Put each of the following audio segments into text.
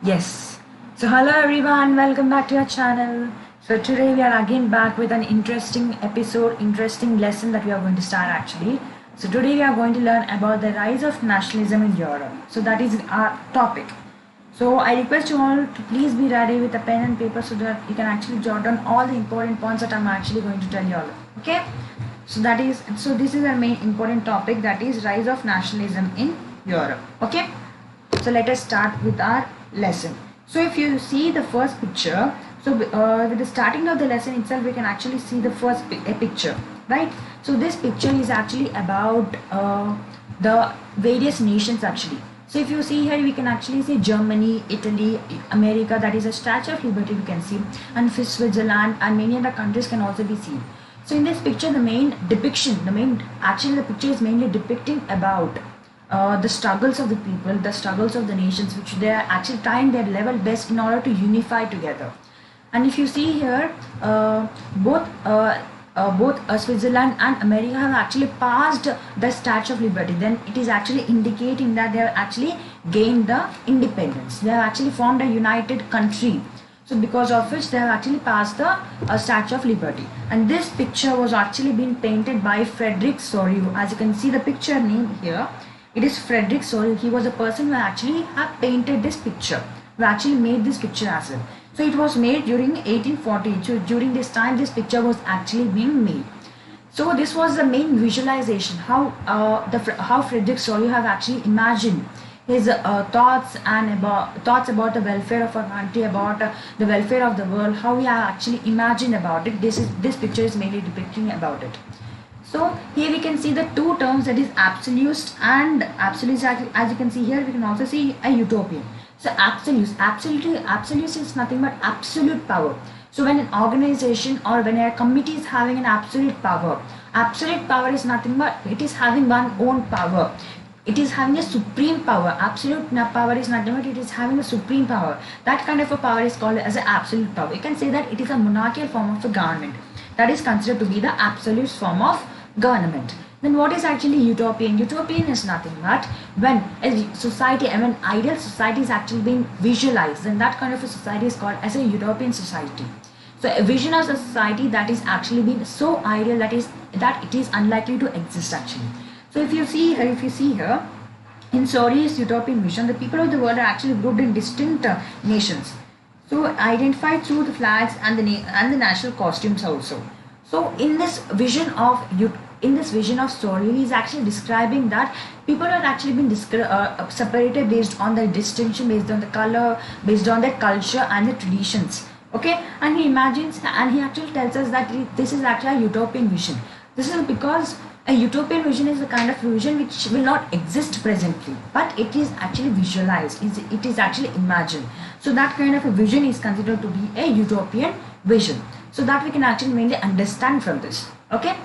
Yes. So hello everyone, welcome back to our channel. So today we are again back with an interesting episode, interesting lesson that we are going to start actually. So today we are going to learn about the rise of nationalism in Europe. So that is our topic. So I request you all to please be ready with a pen and paper so that you can actually jot down all the important points that I'm actually going to tell you all. Okay? So this is our main important topic, that is rise of nationalism in Europe. Okay? So let us start with our lesson. So if you see the first picture, with the starting of the lesson itself, we can actually see the first picture, right? So this picture is actually about the various nations actually. So if you see here, we can actually see Germany, Italy, America, that is a Statue of Liberty we can see, and Switzerland and many other countries can also be seen. So in this picture, the picture is mainly depicting about the struggles of the people, the struggles of the nations, which they are actually trying their level best in order to unify together. And if you see here, both Switzerland and America have actually passed the Statue of Liberty. Then it is actually indicating that they have actually gained the independence. They have actually formed a united country. So because of which they have actually passed the Statue of Liberty. And this picture was actually being painted by Frederick Sorio. As you can see the picture name here, it is Frederick Sorio. He was a person who actually had painted this picture, who actually made this picture as well. So it was made during 1840. So during this time, this picture was actually being made. So this was the main visualization, how Frederick Sorio have actually imagined his thoughts about the welfare of our country, about the welfare of the world, how we have actually imagined about it. This picture is mainly depicting about it. So here we can see the two terms, that is absolute and absolute. As you can see here, we can also see a utopian. So absolute is nothing but absolute power. So when an organization or when a committee is having an absolute power is nothing but it is having one own power. It is having a supreme power. Absolute power is nothing but it is having a supreme power. That kind of a power is called as an absolute power. You can say that it is a monarchical form of the government. That is considered to be the absolute form of government. Then what is actually utopian? Utopian is nothing but when a society, when ideal society is actually being visualized, then that kind of a society is called as a utopian society. So a vision of a society that is actually being so ideal that it is unlikely to exist actually. So if you see here, in Sorio's utopian vision, the people of the world are actually grouped in distinct nations. So identified through the flags and the national costumes also. So in this vision of Sorio, he is actually describing that people are actually been separated based on the distinction, based on the color, based on their culture and the traditions. Okay, and he imagines and he actually tells us that this is actually a utopian vision. This is because a utopian vision is a kind of vision which will not exist presently, but it is actually visualized. It is actually imagined. So that kind of a vision is considered to be a utopian vision. So that we can actually mainly understand from this. Okay,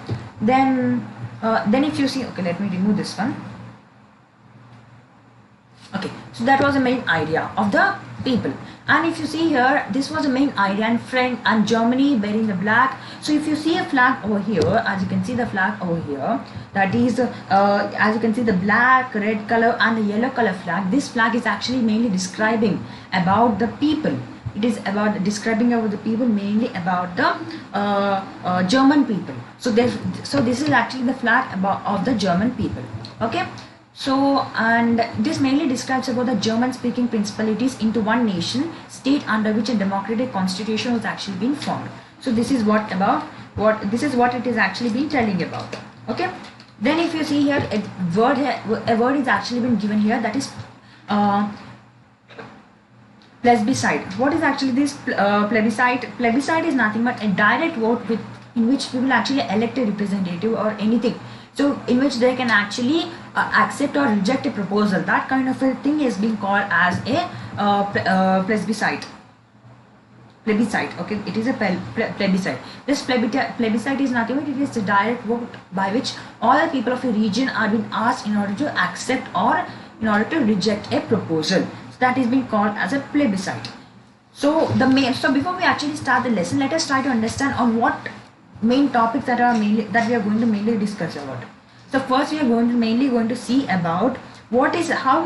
then if you see, okay, let me remove this one. Okay, so that was the main idea of the people. And if you see here, this was the main idea, and France and Germany wearing the black. So if you see a flag over here, as you can see the flag over here, that is as you can see the black, red color and the yellow color flag. This flag is actually mainly describing about the people. It is about describing about the people, mainly about the German people. So this is actually the flag of the German people. Okay. So, and this mainly describes about the German-speaking principalities into one nation state under which a democratic constitution was actually being formed. So this is what it is actually been telling about. Okay. Then if you see here, a word is actually been given here, that is plebiscite. What is actually this plebiscite? Plebiscite is nothing but a direct vote in which people actually elect a representative or anything. So in which they can actually accept or reject a proposal. That kind of a thing is being called as a plebiscite. Plebiscite. Okay, it is a plebiscite. This plebiscite is nothing but it is a direct vote by which all the people of a region are being asked in order to accept or in order to reject a proposal. So that is being called as a plebiscite. So before we actually start the lesson, let us try to understand on what main topics that we are going to mainly discuss about. So first we are mainly going to see about what is how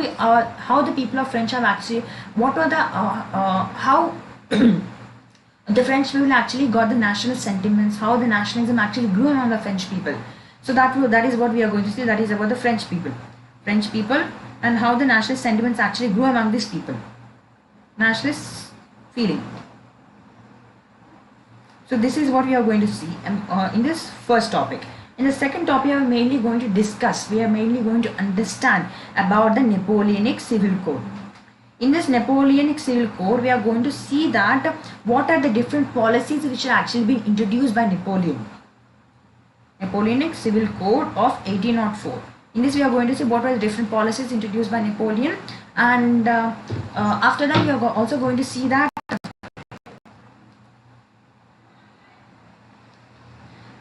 the people of French have actually, what were the how the French people actually got the national sentiments, how the nationalism actually grew among the French people. So that is what we are going to see. That is about the French people, and how the national sentiments actually grew among these people, nationalist feeling. So this is what we are going to see in this first topic. In the second topic, we are mainly going to understand about the Napoleonic Civil Code. In this Napoleonic Civil Code, we are going to see that what are the different policies which are actually being introduced by Napoleon. Napoleonic Civil Code of 1804. In this, we are going to see what are the different policies introduced by Napoleon, and after that, we are also going to see that.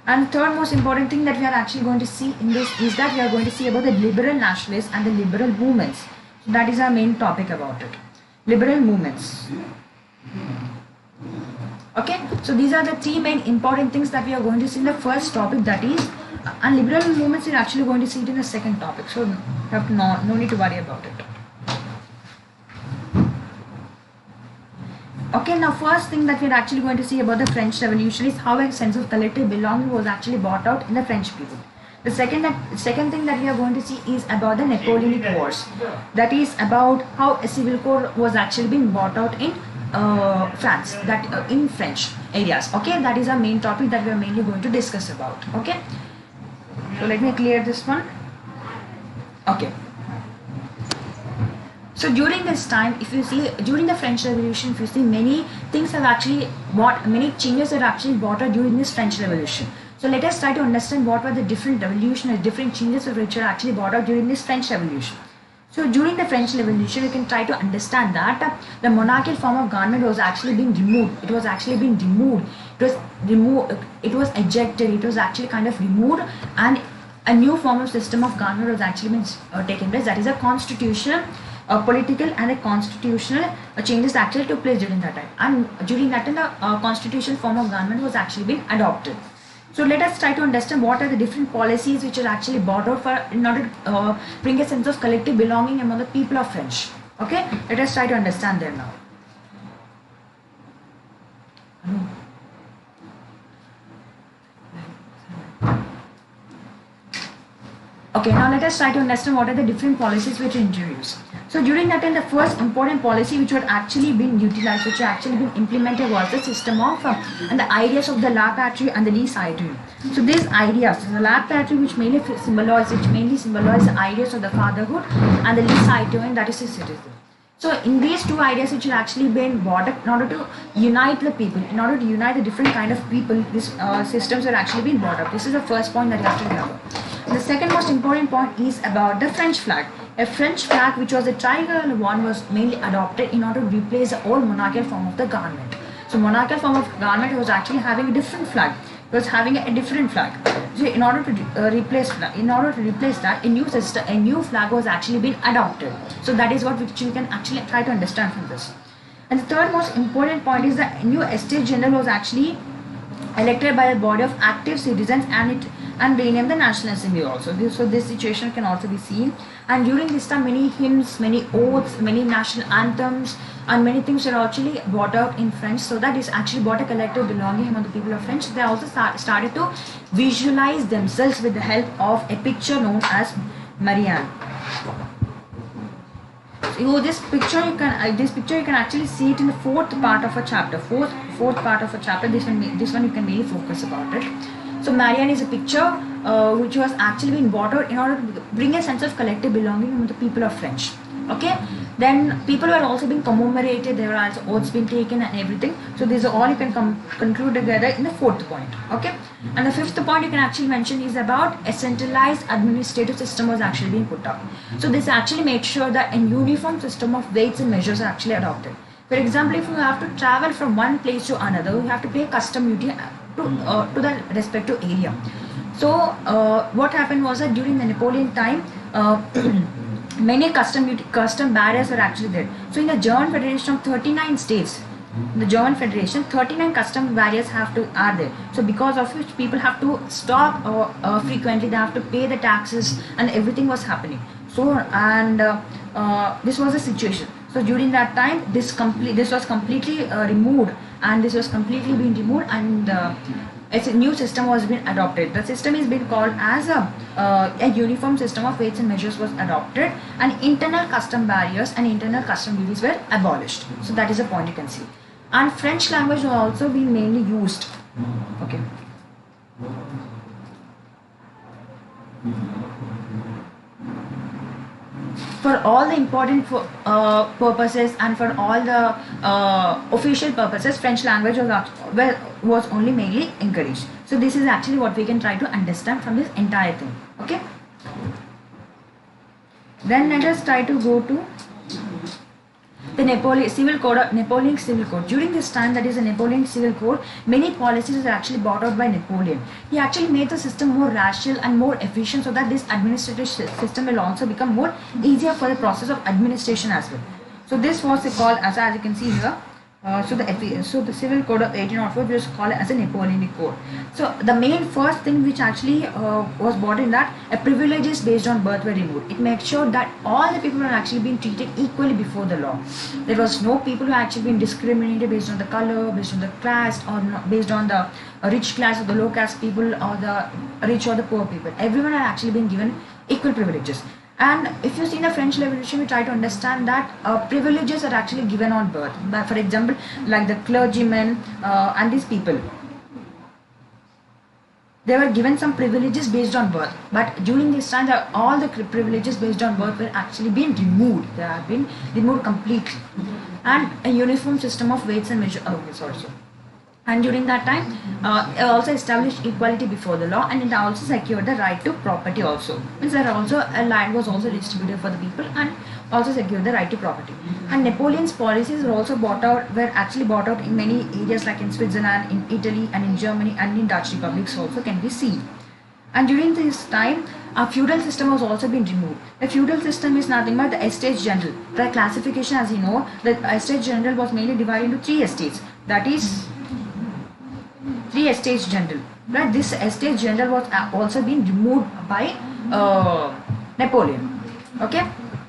And third most important thing that we are actually going to see in this is that we are going to see about the liberal nationalists and the liberal movements. So that is our main topic about it. Liberal movements. Okay, so these are the three main important things that we are going to see in the first topic, that is, and liberal movements we are actually going to see it in the second topic. So you have to no need to worry about it. Okay, now first thing that we are actually going to see about the French Revolutionaries, how a sense of collective belonging was actually brought out in the French people. The second thing that we are going to see is about the Napoleonic Wars. That is about how a civil code was actually being brought out in France, that in French areas. Okay, that is our main topic that we are mainly going to discuss about. Okay, so let me clear this one. Okay. So during this time, if you see, during the French Revolution, if you see, many things have actually many changes are actually brought out during this French Revolution. So let us try to understand what were the different different changes which are actually brought out during this French Revolution. So during the French Revolution, you can try to understand that the monarchical form of government was actually being removed. It was actually being removed. It was ejected. It was actually kind of removed, and a new form of system of government was actually being taken place. That is a constitutional. Political and a constitutional changes actually took place during that time, and during that time the constitutional form of government was actually being adopted. So let us try to understand what are the different policies which are actually brought out in order to bring a sense of collective belonging among the people of French. Okay, let us try to understand them now. Okay, now let us try to understand what are the different policies which are introduced. So during that time, the first important policy which had actually been utilized, which had actually been implemented, was the system of and the ideas of the la patrie and the lease idea. So these ideas, the la patrie, which mainly symbolize the ideas of the fatherhood, and the lease idea, that is the citizen. So in these two ideas which had actually been brought up in order to unite the people, in order to unite the different kind of people, these systems are actually being brought up. This is the first point that you have to remember. The second most important point is about the French flag. A French flag, which was a tricolor one, was mainly adopted in order to replace the old monarchical form of the government. So monarchical form of government was actually having a different flag. It was having a different flag. So in order to replace that, a new flag was actually being adopted. So that is what which you can actually try to understand from this. And the third most important point is that a new Estate General was actually elected by a body of active citizens, and renamed the National Assembly also. So this situation can also be seen. And during this time, many hymns, many oaths, many national anthems, and many things are actually brought out in French. So that is actually brought a collective belonging among the people of French. They also started to visualize themselves with the help of a picture known as Marianne. So this picture you can actually see it in the fourth part of a chapter. Fourth part of a chapter. This one you can really focus about it. So Marianne is a picture which was actually being brought out in order to bring a sense of collective belonging among the people of French. Okay, then people were also being commemorated. There were also oaths being taken and everything. So these are all you can conclude together in the fourth point. Okay, and the fifth point you can actually mention is about a centralized administrative system was actually being put up. So this actually made sure that a uniform system of weights and measures are actually adopted. For example, if you have to travel from one place to another, you have to pay custom duty to the respective area. So what happened was that during the Napoleon time, many custom barriers were actually there. So in the German Federation of 39 states, the German Federation, 39 custom barriers are there. So because of which people have to stop frequently, they have to pay the taxes and everything was happening. So this was the situation. So during that time, this was completely removed, and this was completely being removed, and it's a new system was being adopted. The system is being called as a uniform system of weights and measures was adopted, and internal custom barriers and internal custom duties were abolished. So that is a point you can see. And French language will also be mainly used. Okay. For all the important purposes and for all the official purposes, French language was only mainly encouraged. So this is actually what we can try to understand from this entire thing. Okay. Then let us try to go to the Napoleonic Civil Code. During this time, that is the Napoleonic Civil Code, many policies are actually brought out by Napoleon. He actually made the system more rational and more efficient, so that this administrative system will also become more easier for the process of administration as well. So this was called as you can see here. So the Civil Code of 1804 was called as a Napoleonic Code. So the main first thing which actually was brought in that privileges based on birth were removed. It made sure that all the people were actually being treated equally before the law. There was no people who actually been discriminated based on the color, based on the caste, or based on the rich class or the low caste people, or the rich or the poor people. Everyone had actually been given equal privileges. And if you see in the French Revolution, we try to understand that privileges are actually given on birth. For example, like the clergymen and these people, they were given some privileges based on birth. But during this time, all the privileges based on birth were actually being removed. They have been removed completely. And a uniform system of weights and measures also. And during that time, it also established equality before the law, and it also secured the right to property also. Means there also a land was also distributed for the people, and also secured the right to property. And Napoleon's policies were actually bought out in many areas, like in Switzerland, in Italy, and in Germany, and in Dutch republics also can be seen. And during this time, a feudal system was also been removed. The feudal system is nothing but the estates general. The classification, as you know, the estates general was mainly divided into 3 estates. That is 3 estates general. Right? This estate general was also been removed by Napoleon. Okay,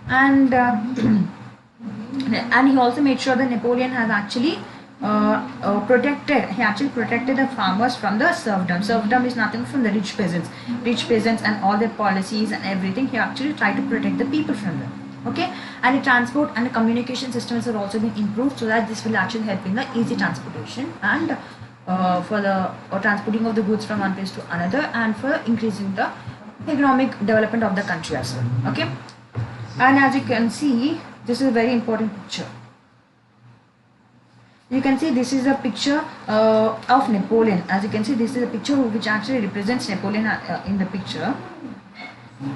and and he also made sure that Napoleon has actually protected the farmers from the serfdom. Serfdom is nothing from the rich peasants and all their policies and everything. He actually tried to protect the people from them. Okay, and the transport and the communication systems have also been improved, so that this will actually help in the easy transportation and for the transporting of the goods from one place to another, and for increasing the economic development of the country as well. Okay, and as you can see, this is a very important picture. You can see this is a picture of Napoleon. As you can see, this is a picture which actually represents Napoleon in the picture.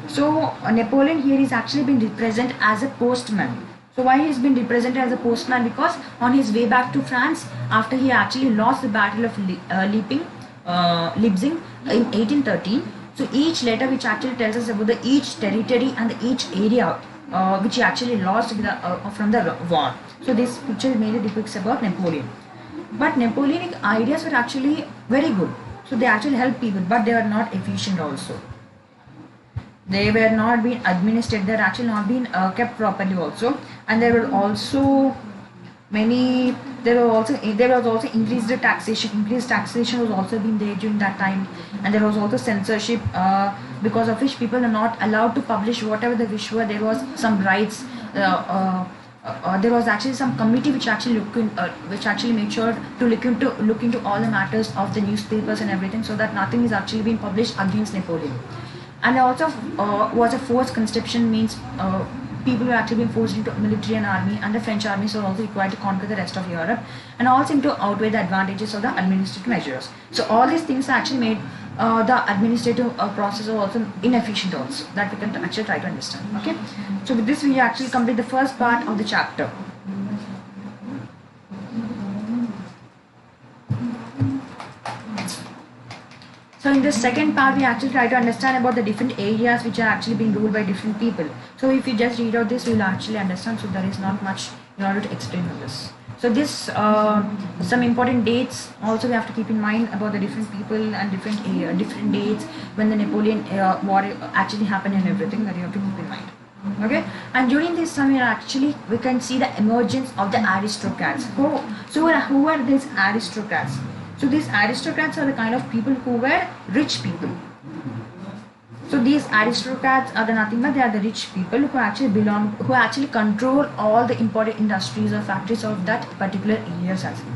So Napoleon here is actually been represented as a postman. So why he's been represented as a postman? Because on his way back to France, after he actually lost the battle of Leipzig in 1813, so each letter which actually tells us about each territory and each area which he actually lost from the war. So this picture mainly depicts about Napoleon. But Napoleonic ideas were actually very good. So they actually helped people, but they were not efficient also. They were not being administered, they were actually not being kept properly also. And there were also there was also increased taxation was also being there during that time. And there was also censorship, because of which people are not allowed to publish whatever they wish were. There was some rights, there was actually some committee which actually made sure to look into all the matters of the newspapers and everything, so that nothing is actually being published against Napoleon. And there also was a forced conscription, means people were actually being forced into military and army, and the French armies were also required to conquer the rest of Europe, and all seemed to outweigh the advantages of the administrative measures. So all these things actually made the administrative process also inefficient also, that we can actually try to understand. Okay, so with this we actually complete the first part of the chapter. So in the second part, we actually try to understand about the different areas which are actually being ruled by different people. So if you just read out this, you will actually understand. So there is not much in order to explain on this. So this some important dates also we have to keep in mind about the different people and different dates when the Napoleon war actually happened and everything that you have to keep in mind. Okay, and during this time we can see the emergence of the aristocrats. Who are these aristocrats? So these aristocrats are the kind of people who were rich people. So these aristocrats are nothing but they are the rich people who actually control all the important industries or factories of that particular areas as well.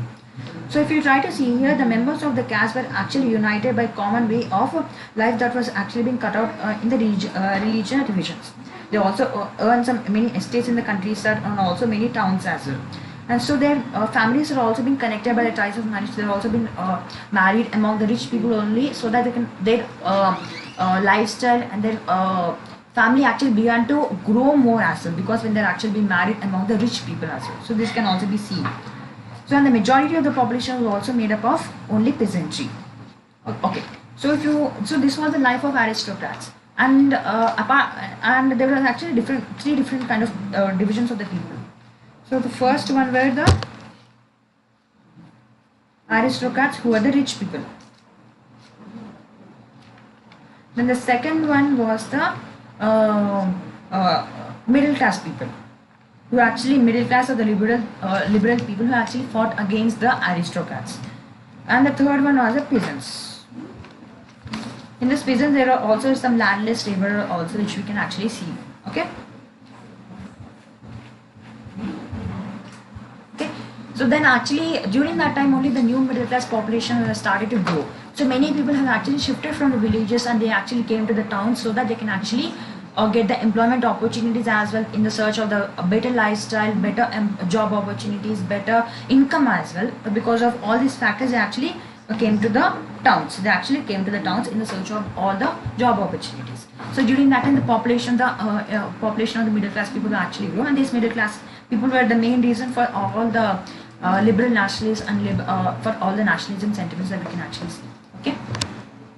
So if you try to see here, the members of the caste were actually united by common way of life that was actually being cut out in the regional divisions. They also earned many estates in the countryside and also many towns as well. And so their families are also being connected by the ties of marriage. They've also been married among the rich people only, so that their lifestyle and their family actually began to grow more as well, because when they're actually being married among the rich people as well. So this can also be seen. So and the majority of the population was also made up of only peasantry. Okay. So this was the life of aristocrats, and there were actually three different kind of divisions of the people. So the first one were the aristocrats, who are the rich people. Then the second one was the middle class people, who actually middle class or the liberal people who actually fought against the aristocrats. And the third one was the peasants. In this peasants there are also some landless laborer also, which we can actually see. Okay. So then actually during that time only the new middle class population has started to grow. So many people have actually shifted from the villages and they actually came to the towns so that they can actually get the employment opportunities as well, in the search of the better lifestyle, better job opportunities, better income as well. But because of all these factors, they actually came to the towns. They actually came to the towns in the search of all the job opportunities. So during that time, the population of the middle class people actually grew, and these middle class people were the main reason for all the liberal nationalists and for all the nationalism sentiments that we can actually see. Okay,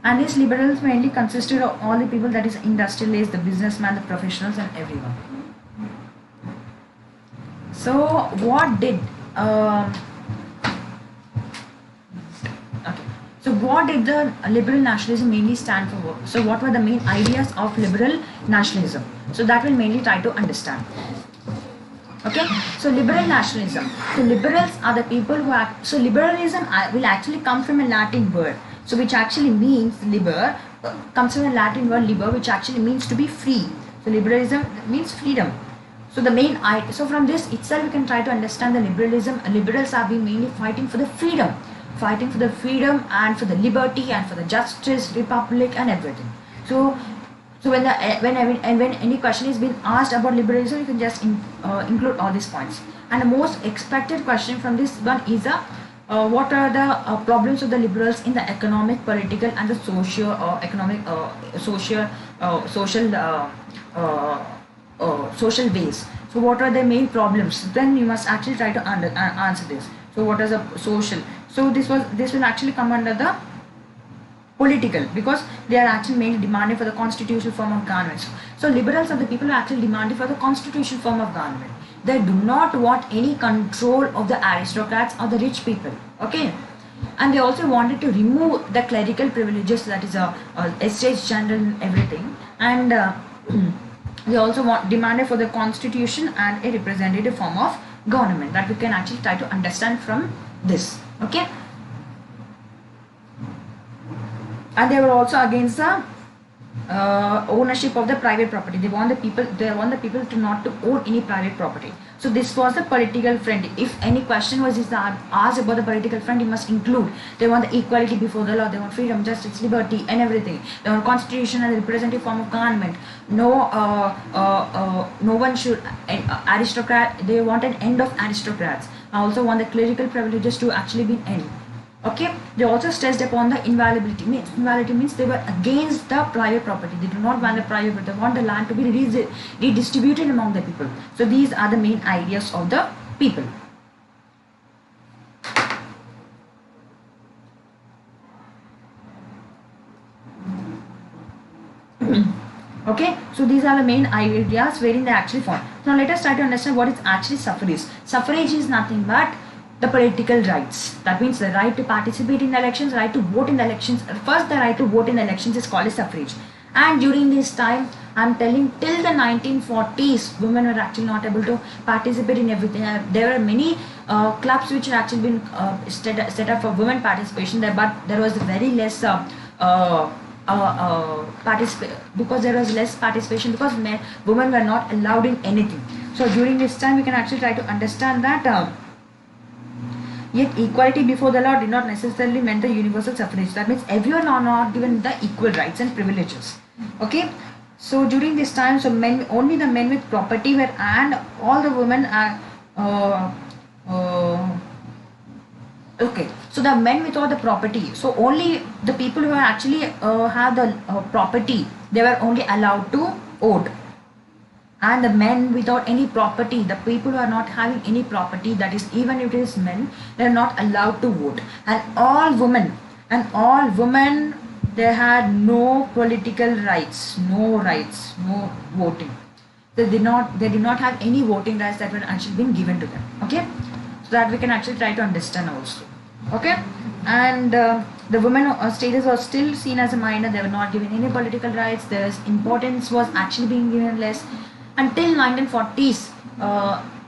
and these liberals mainly consisted of all the people, that is industrialists, the businessmen, the professionals, and everyone. So what did the liberal nationalism mainly stand for? So what were the main ideas of liberal nationalism? So that will mainly try to understand. Okay, so liberal nationalism. So liberals are the people who are, so liberalism will actually come from a Latin word, so which actually means comes from a Latin word liber, which actually means to be free. So liberalism means freedom. So the main so from this itself we can try to understand the liberalism. Liberals have been mainly fighting for the freedom and for the liberty and for the justice, republic, and everything. So when any question is being asked about liberalism, you can just include all these points. And the most expected question from this one is what are the problems of the liberals in the economic, political, and the social ways. So what are the main problems? Then you must actually try to answer this. So what is a social? So this will actually come under the political, because they are actually mainly demanding for the constitutional form of government. So liberals are the people who are actually demanding for the constitutional form of government. They do not want any control of the aristocrats or the rich people. Okay, and they also wanted to remove the clerical privileges, that is estates general and everything, and they also demanded for the constitution and a representative form of government, that we can actually try to understand from this. Okay, and they were also against the ownership of the private property. They want the people to not to own any private property. So this was the political front. If any question was asked about the political front, you must include. They want the equality before the law. They want freedom, justice, liberty, and everything. They want constitution and a representative form of government. No one should aristocrat. They want an end of aristocrats. I also want the clerical privileges to actually be end. Okay, they also stressed upon the inviolability. Inviolability means they were against the private property. They do not want the private property. They want the land to be redistributed among the people. So these are the main ideas of the people. Okay, so these are the main ideas wherein they actually form. Now let us try to understand what is actually suffrage. Suffrage is nothing but the political rights. That means the right to participate in the elections, right to vote in the elections. First, the right to vote in the elections is called as suffrage. And during this time, I'm telling, till the 1940s, women were actually not able to participate in everything. There were many clubs which had actually been set up for women participation there, but there was very less because there was less participation because women were not allowed in anything. So during this time, we can actually try to understand that. Yet equality before the law did not necessarily mean the universal suffrage. That means everyone are not given the equal rights and privileges. Okay. So during this time, so only the men with property were, and all the women are. Okay. So the men without the property. So only the people who actually have the property, they were only allowed to vote. And the men without any property, the people who are not having any property, that is even if it is men, they are not allowed to vote. And all women, they had no political rights, no voting. They did not have any voting rights that were actually being given to them. Okay, so that we can actually try to understand also. Okay, and the women status was still seen as a minor. They were not given any political rights. Their importance was actually being given less. Until 1940s,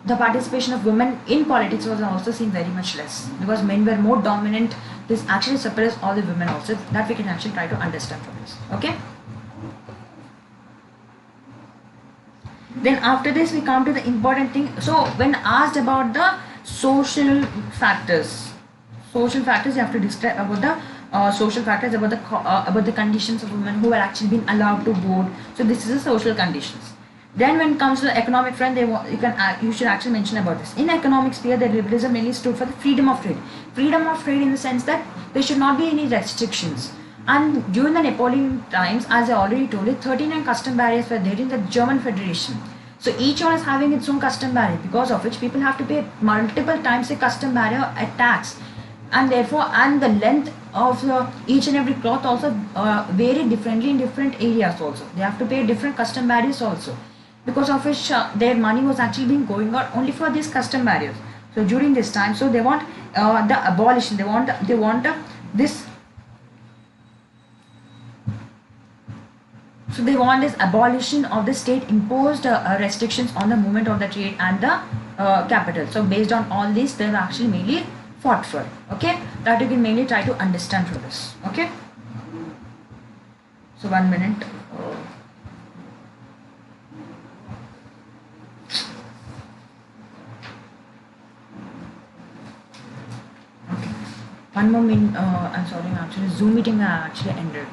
the participation of women in politics was also seen very much less because men were more dominant. This actually suppressed all the women also. That we can actually try to understand from this. Okay. Then after this, we come to the important thing. So when asked about the social factors, you have to describe about the social factors, about the conditions of women who were actually being allowed to vote. So this is the social conditions. Then when it comes to the economic front, you should actually mention about this. In economic sphere, the liberalism mainly stood for the freedom of trade. Freedom of trade in the sense that there should not be any restrictions. And during the Napoleon times, as I already told you, 39 custom barriers were there in the German Federation. So each one is having its own custom barrier, because of which people have to pay multiple times the custom barrier at tax. And therefore, and the length of each and every cloth also vary differently in different areas also. They have to pay different custom barriers also, because of which their money was actually being going out only for these custom barriers. So during this time, so they want the abolition. They want this. So they want this abolition of the state-imposed restrictions on the movement of the trade and the capital. So based on all this, they were actually mainly fought for. Okay, that you can mainly try to understand from this. Okay. So 1 minute. One more minute. I'm sorry. Actually, Zoom meeting actually ended.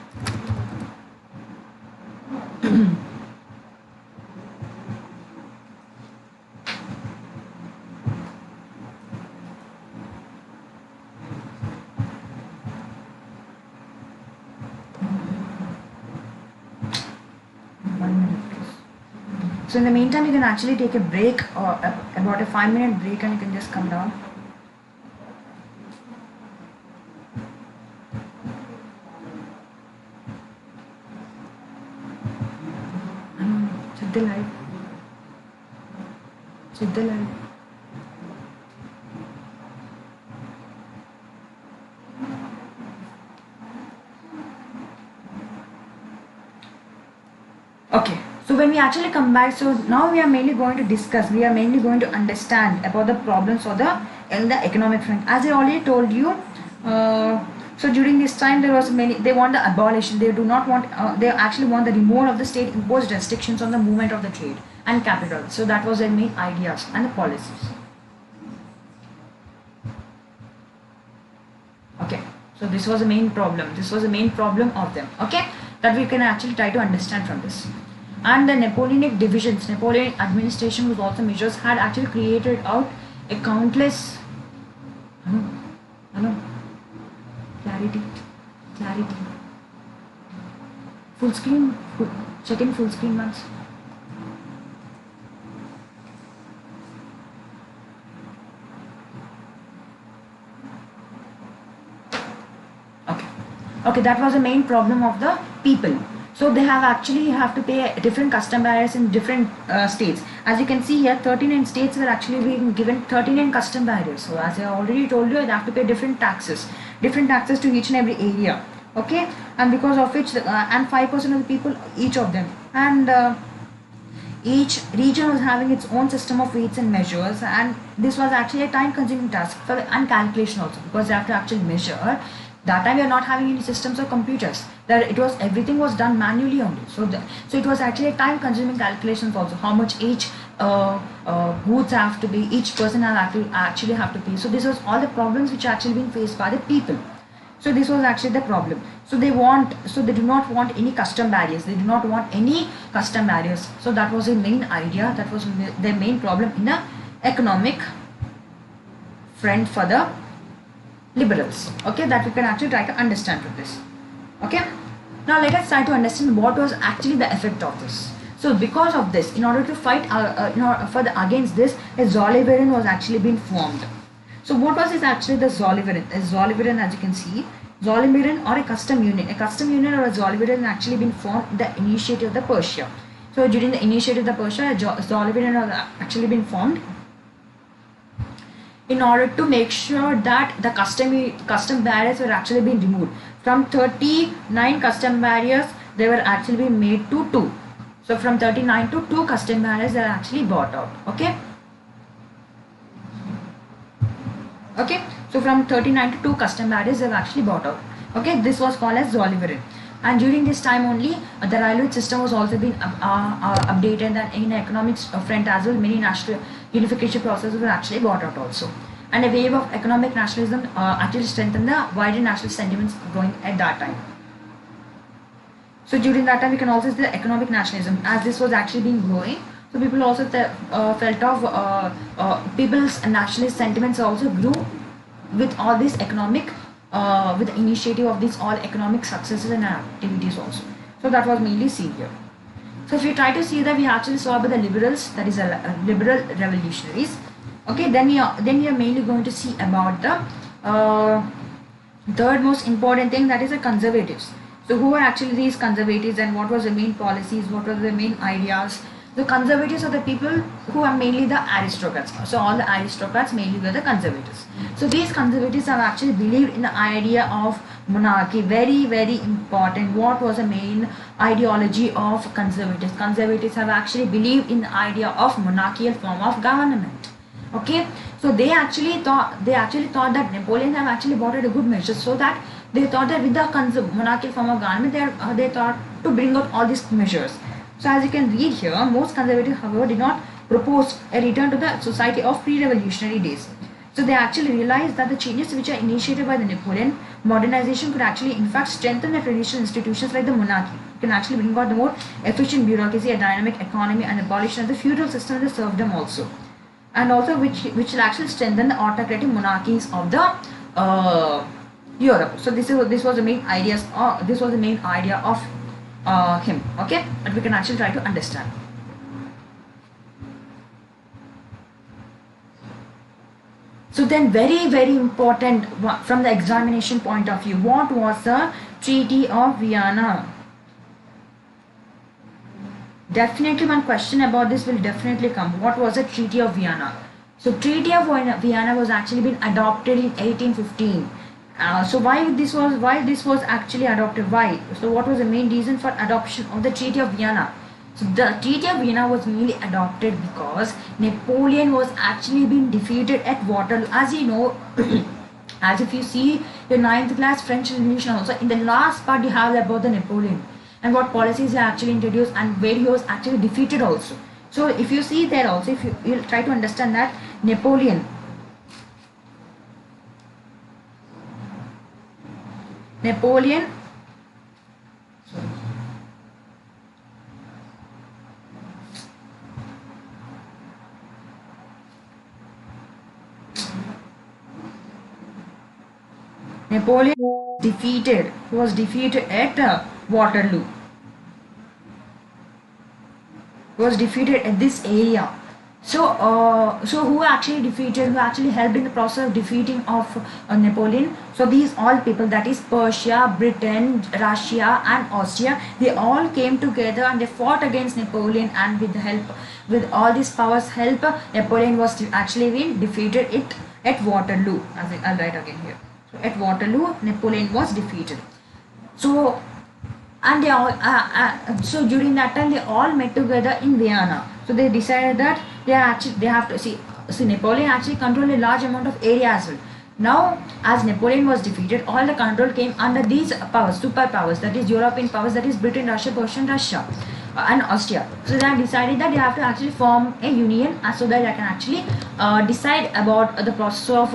So in the meantime, you can actually take a break, or about a 5-minute break, and you can just come down. Check the light. Check the light. Okay. So when we actually come back, so now we are mainly going to discuss, we are mainly going to understand about the problems in the economic front. As I already told you, so during this time there was they want the abolition. They do not want, they actually want the removal of the state imposed restrictions on the movement of the trade and capital. So that was their main ideas and the policies. Okay, so this was the main problem. This was the main problem of them. Okay, that we can actually try to understand from this. And the Napoleonic divisions, Napoleonic administration with also measures had actually created out a countless, clarity, full screen, check in full screen once. Okay, that was the main problem of the people. So they have to pay different custom barriers in different states. As you can see here, 39 states were actually being given 39 custom barriers. So as I already told you, they have to pay different taxes to each and every area. Okay, and because of which, and 5% of the people, each of them, and each region was having its own system of weights and measures, and this was actually a time-consuming task for and calculation also, because they have to actually measure. That time we are not having any systems or computers. That everything was done manually only. So it was actually a time-consuming calculations also. How much each goods have to be, each person actually have to pay. So this was all the problems which are actually being faced by the people. So this was actually the problem. So they do not want any custom barriers. They do not want any custom barriers. So that was the main idea. That was the main problem in the economic front for the liberals. Okay, that we can actually try to understand with this. Okay, now let us try to understand what was actually the effect of this. So because of this, in order to fight against this, a Zolliverein was actually being formed. So what was this actually the Zolliverein? A Zolliverein, as you can see, Zolliverein or a custom union or a Zolliverein actually been formed in the initiative of the Persia. So during the initiative of the Persia, a Zolliverein was actually been formed in order to make sure that the custom barriers were actually being removed. From 39 custom barriers, they were actually being made to 2. So from 39 to 2 custom barriers are actually brought out. Okay. Okay, so from 39 to 2 custom barriers have actually brought out. Okay, this was called as Zolliverein. And during this time only, the railway system was also being updated, and in economics front as well, many national unification processes were actually brought out also. And a wave of economic nationalism actually strengthened the wider national sentiments growing at that time. So during that time, we can also see the economic nationalism, as this was actually being growing. So people also felt of people's nationalist sentiments also grew with all this economic, with the initiative of these all economic successes and activities also. So that was mainly seen here. So if you try to see that, we actually saw about the liberals, that is liberal revolutionaries. Okay, then we are mainly going to see about the third most important thing, that is the conservatives. So who are actually these conservatives, and what was the main policies, what were the main ideas? The conservatives are the people who are mainly the aristocrats. So all the aristocrats mainly were the conservatives. So these conservatives have actually believed in the idea of monarchy. Very, very important. What was the main ideology of conservatives? Conservatives have actually believed in the idea of monarchical form of government. Okay, so they actually thought that Napoleon have actually brought out a good measure, so that they thought that with the monarchical form of government, they thought to bring out all these measures. So as you can read here, most conservatives, however, did not propose a return to the society of pre-revolutionary days. So they actually realized that the changes which are initiated by the Napoleon modernization could actually in fact strengthen the traditional institutions like the monarchy. It can actually bring about the more efficient bureaucracy, a dynamic economy, and abolition of the feudal system that served them also. And also which will actually strengthen the autocratic monarchies of the Europe. So this was the main ideas. This was the main idea of him. Okay, but we can actually try to understand. So then, very, very important from the examination point of view, what was the Treaty of Vienna? Definitely one question about this will definitely come. What was the Treaty of Vienna? So Treaty of Vienna was actually been adopted in 1815. So why this was actually adopted? Why? So what was the main reason for adoption of the Treaty of Vienna? So the Treaty of Vienna was mainly adopted because Napoleon was actually being defeated at Waterloo. As you know, as if you see your 9th class French Revolution also, in the last part you have about the Napoleon and what policies he actually introduced and where he was actually defeated also. So if you see there also, if you'll try to understand that Napoleon was defeated at Waterloo. He was defeated at this area. So who actually defeated, who actually helped in the process of defeating of Napoleon? So these all people, that is Persia, Britain, Russia and Austria, they all came together and they fought against Napoleon, and with the help, with all these powers help, Napoleon was actually been defeated it at Waterloo. I'll write again here. So at Waterloo, Napoleon was defeated. So and they all so during that time they all met together in Vienna. So they decided that they have to see Napoleon actually controlled a large amount of area as well. Now as Napoleon was defeated, all the control came under these powers, superpowers, that is European powers, that is Britain, Russia, Persia and Russia and Austria. So they have decided that they have to actually form a union so that they can actually decide about the process of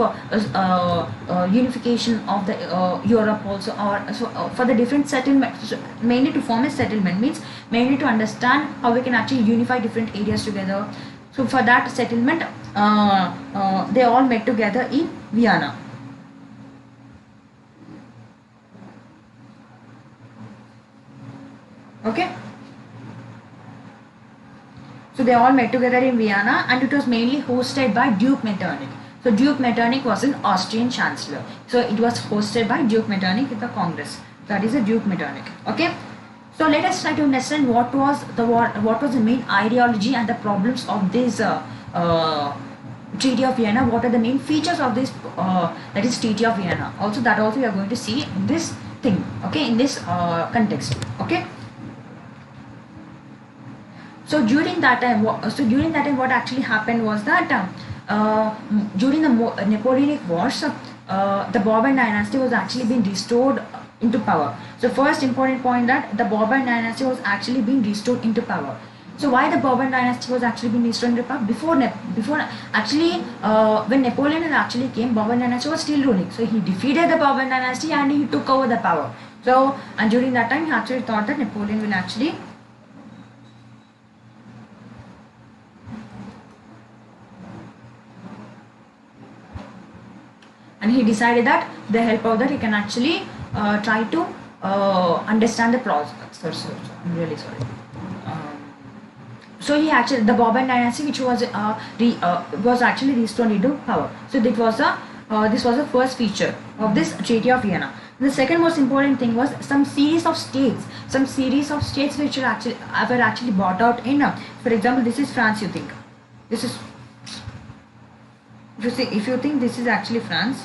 unification of the Europe also, or for the different settlements, mainly to form a settlement, means mainly to understand how we can actually unify different areas together. So for that settlement, they all met together in Vienna. Okay. So they all met together in Vienna, and it was mainly hosted by Duke Metternich. So Duke Metternich was an Austrian chancellor. So it was hosted by Duke Metternich in the Congress. That is a Duke Metternich. Okay. So let us try to understand what was the main ideology and the problems of this Treaty of Vienna. What are the main features of this that is Treaty of Vienna? Also that also we are going to see in this thing. Okay, in this context. Okay. So during that time, what actually happened was that during the Napoleonic Wars, the Bourbon dynasty was actually being restored into power. So first important point, that the Bourbon dynasty was actually being restored into power. So why the Bourbon dynasty was actually being restored into power? Before actually when Napoleon actually came, Bourbon dynasty was still ruling. So he defeated the Bourbon dynasty and he took over the power. So and during that time he actually thought that Napoleon will actually and he decided that the help of that he can actually try to understand the process. I'm really sorry. So he actually, the Bourbon dynasty, which was actually restored into power. So this was the first feature of this Treaty of Vienna. The second most important thing was some series of states which were actually brought out in. For example, this is France. You think this is. If you think this is actually France,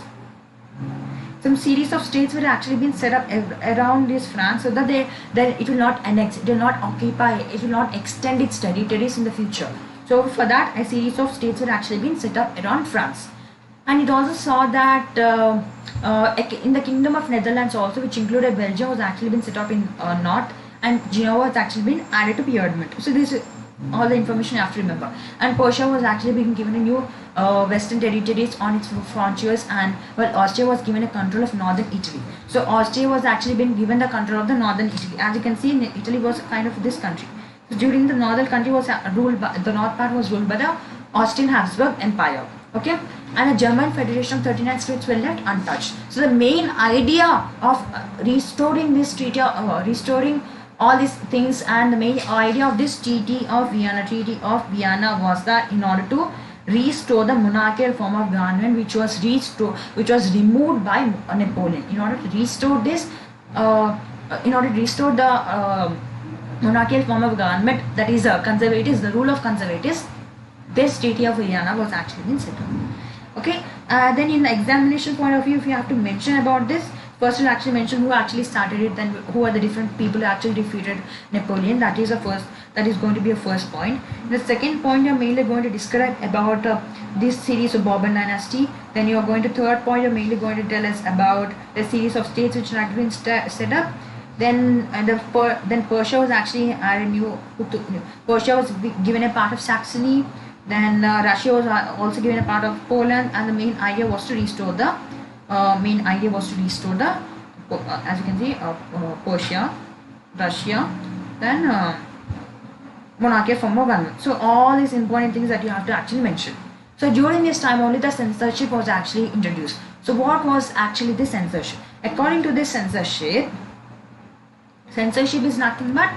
some series of states were actually been set up around this France, so that it will not annex, it will not occupy, it will not extend its territories in the future. So for that, a series of states were actually been set up around France. And it also saw that in the Kingdom of Netherlands also, which included Belgium, was actually been set up in north, and Genoa has actually been added to Piedmont. So this all the information you have to remember. And Persia was actually being given a new western territories on its frontiers, and well, Austria was given a control of northern Italy. So Austria was actually been given the control of the northern Italy. As you can see, Italy was kind of this country. So during the northern country was ruled by the north part was ruled by the Austrian Habsburg Empire. Okay, and the German Federation of 39 states were left untouched. So the main idea of restoring this treaty, restoring all these things, and the main idea of this Treaty of Vienna was that in order to restore the monarchical form of government which was removed by Napoleon. In order to restore this, the monarchical form of government, that is conservatives, the rule of conservatives, this Treaty of Vienna was actually been set up. Okay, then in the examination point of view, if you have to mention about this, first we'll actually mention who actually started it, then who are the different people who actually defeated Napoleon. That is going to be a first point. The second point, you're mainly going to describe about this series of Bourbon dynasty. Then you're going to third point, you're mainly going to tell us about the series of states which had been set up. Then Persia was actually Persia was given a part of Saxony. Then Russia was also given a part of Poland, and the main idea was to restore the as you can see, Persia, Russia, then monarchical form of government. So all these important things that you have to actually mention. So during this time only the censorship was actually introduced. So what was actually the censorship? According to this censorship is nothing but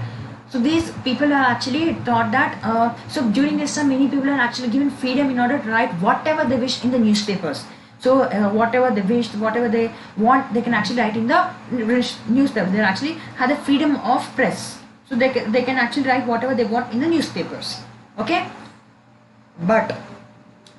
So these people are actually taught that, so during this time many people are actually given freedom in order to write whatever they wish in the newspapers. So whatever they wish, whatever they want, they can actually write in the newspaper. They actually have the freedom of press. So they can actually write whatever they want in the newspapers. Okay. But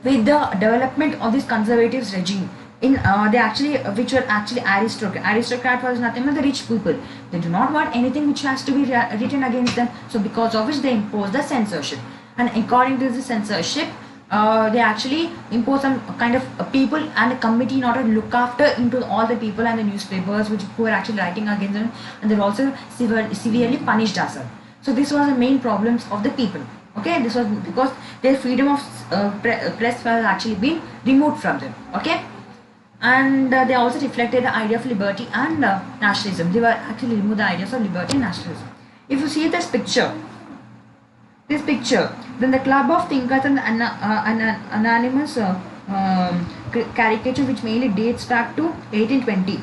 with the development of this conservative regime, in they actually which were actually aristocrat was nothing but the rich people. They do not want anything which has to be written against them. So because of which they impose the censorship, and according to the censorship, they actually impose some kind of people and a committee in order to look after into all the people and the newspapers who are actually writing against them, and they're also severely punished as well. So this was the main problems of the people. Okay, this was because their freedom of press was actually being removed from them. Okay. And they also reflected the idea of liberty and nationalism. They were actually removed the ideas of liberty and nationalism. If you see this picture, then the club of thinkers and an anonymous caricature which mainly dates back to 1820.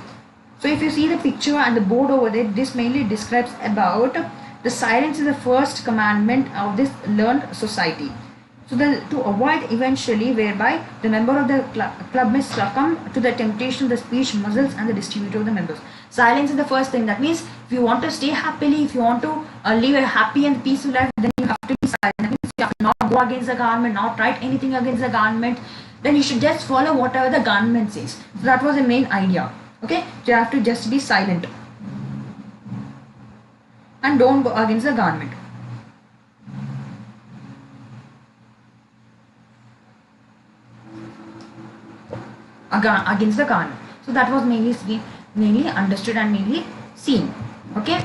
So if you see the picture and the board over there, this mainly describes about the silence is the first commandment of this learned society. So to avoid eventually whereby the member of the club may succumb to the temptation of the speech muscles and the distributor of the members. Silence is the first thing. That means if you want to stay happily, if you want to live a happy and peaceful life, then you have to be silent. That means you have to not go against the government, not write anything against the government. Then you should just follow whatever the government says. So that was the main idea. Okay, you have to just be silent and don't go against the government. Against the government. So that was mainly understood and mainly seen. Okay.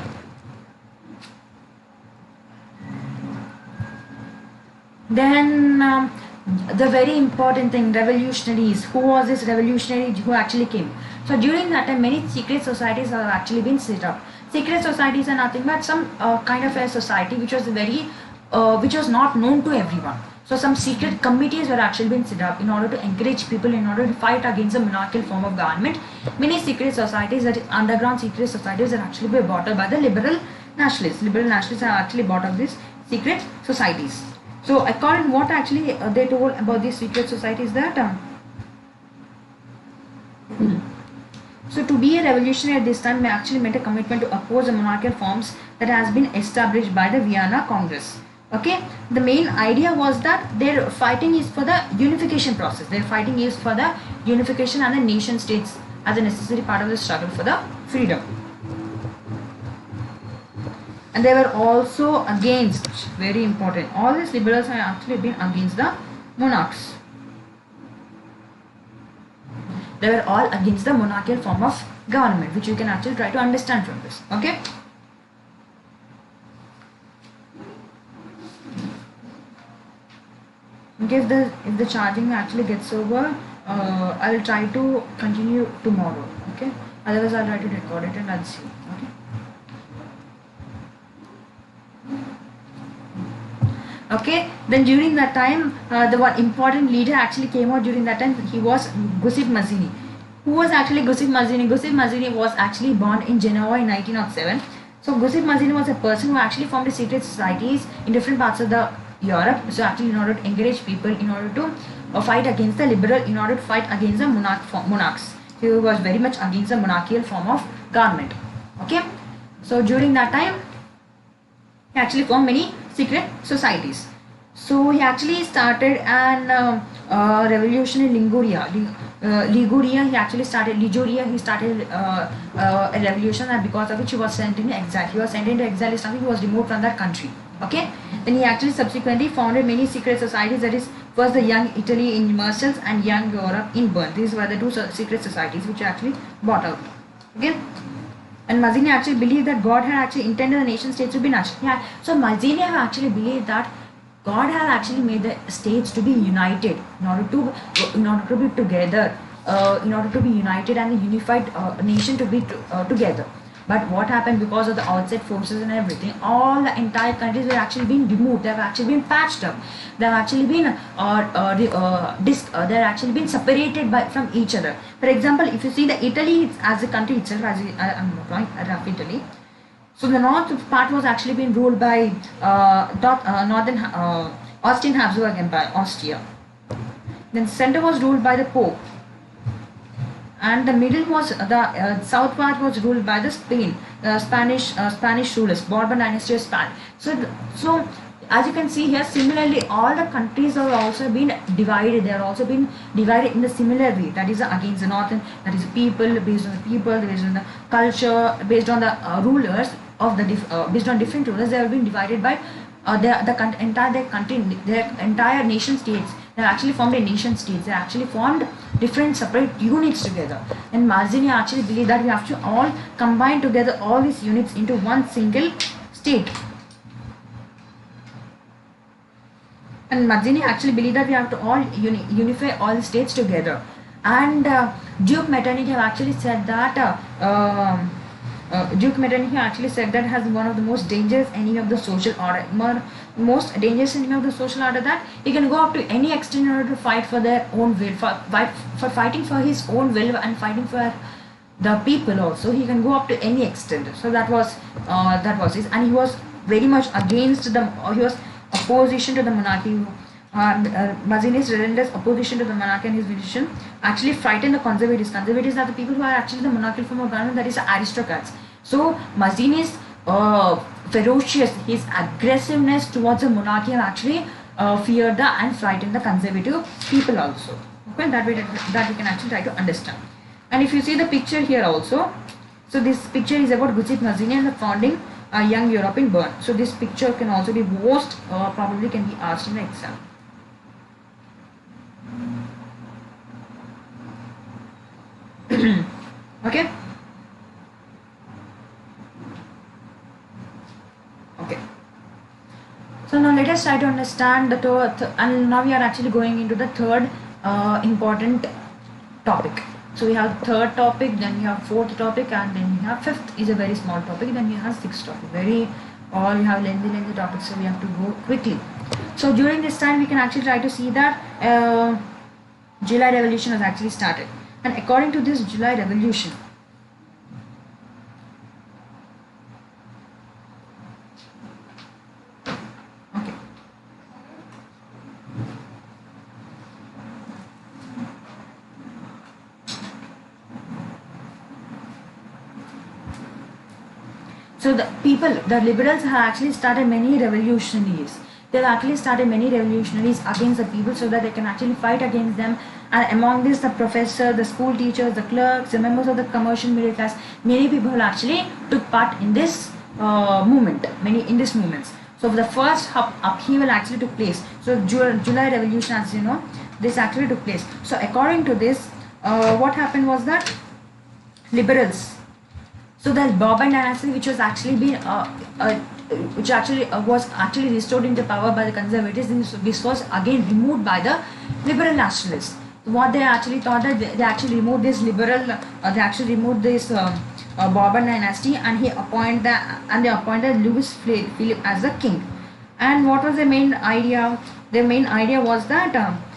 Then the very important thing, revolutionaries. Who was this revolutionary who actually came? So during that time, many secret societies have actually been set up. Secret societies are nothing but some kind of a society which was which was not known to everyone. So some secret committees were actually being set up in order to encourage people, in order to fight against the monarchical form of government. Many secret societies, that is underground secret societies, are actually been bought up by the liberal nationalists. Liberal nationalists are actually bought up these secret societies. So according to what actually they told about these secret societies, that so to be a revolutionary at this time may actually meant a commitment to oppose the monarchical forms that has been established by the Vienna Congress. Okay, the main idea was that their fighting is for the unification process. Their fighting is for the unification and the nation states as a necessary part of the struggle for the freedom. And they were also against, very important, all these liberals have actually been against the monarchs. They were all against the monarchical form of government, which you can actually try to understand from this. Okay. Okay, if the charging actually gets over, I will try to continue tomorrow. Okay. Otherwise, I'll try to record it and I'll see. Okay. Okay. Then during that time, the one important leader actually came out during that time. He was Giuseppe Mazzini. Who was actually Giuseppe Mazzini? Giuseppe Mazzini was actually born in Genoa in 1907. So Giuseppe Mazzini was a person who actually formed the secret societies in different parts of the Europe. So actually in order to encourage people, in order to fight against the liberal, in order to fight against the monarchs. He was very much against the monarchical form of government. Okay. So during that time, he actually formed many secret societies. So he actually started an revolution in Liguria. He actually started Liguria. He started a revolution, and because of which he was sent into exile. He was sent into exile. He was removed from that country. Okay. Then he actually subsequently founded many secret societies. That is, first the Young Italy in Marseille and Young Europe in Bern. These were the two secret societies which were actually bought out. Okay. And Mazzini actually believed that God had actually intended the nation states to be national. Yeah. So Mazzini actually believed that God had actually made the states to be united in order to be together, in order to be united and the unified nation to be together. But what happened, because of the outside forces and everything, all the entire countries were actually being removed. They have actually been patched up. They have actually been they're actually been separated from each other. For example, if you see the Italy as a country itself, as I'm drawing a rough Italy. So the north part was actually being ruled by northern Austrian Habsburg Empire, Austria. Then center was ruled by the Pope, and the middle was the south part was ruled by the Spain, Spanish rulers, Bourbon dynasty of Spain. So as you can see here, similarly all the countries are also been divided. They are also been divided in the similar way. That is against the northern, that is people, based on the people, based on the culture, based on the rulers of the based on different rulers. They have been divided by their entire nation states. They actually formed a nation states. They actually formed different separate units together. And Mazzini actually believed that we have to all combine together all these units into one single state. And Mazzini actually believed that we have to all unify all the states together. And Duke Metternich have actually said that has one of the most dangerous enemy of the social order. Most dangerous enemy of the social order, that he can go up to any extent in order to fight for their own will, for fighting for his own will and fighting for the people also. He can go up to any extent. So that was his, and he was very much against he was opposition to the monarchy. Mazzini's relentless opposition to the monarchy and his vision actually frightened the conservatives. Conservatives are the people who are actually the monarchical form of government, that is the aristocrats. So Mazzini's ferocious, his aggressiveness towards the monarchy have actually feared and frightened the conservative people also. Okay, that we can actually try to understand. And if you see the picture here also, so this picture is about Guzzit Mazzini and the founding young Europe in Bern. So this picture can also be most probably can be asked in the exam. Okay. So now let us try to understand the third, and now we are actually going into the third important topic. So we have third topic, then we have fourth topic, and then we have fifth is a very small topic, then we have sixth topic. All you have lengthy topics, so we have to go quickly. So during this time we can actually try to see that July Revolution has actually started, and according to this July Revolution, so the liberals have actually started many revolutionaries. They've actually started many revolutionaries against the people so that they can actually fight against them. And among this, the professor, the school teachers, the clerks, the members of the commercial middle class, many people actually took part in this movement. So the first upheaval actually took place. So July Revolution, as you know, this actually took place. So according to this, what happened was that liberals. So the Bourbon dynasty, which was actually was actually restored into power by the conservatives, this was again removed by the liberal nationalists. What they actually thought that they actually removed this Bourbon dynasty, and they appointed Louis Philippe as the king. And what was the main idea? The main idea was that to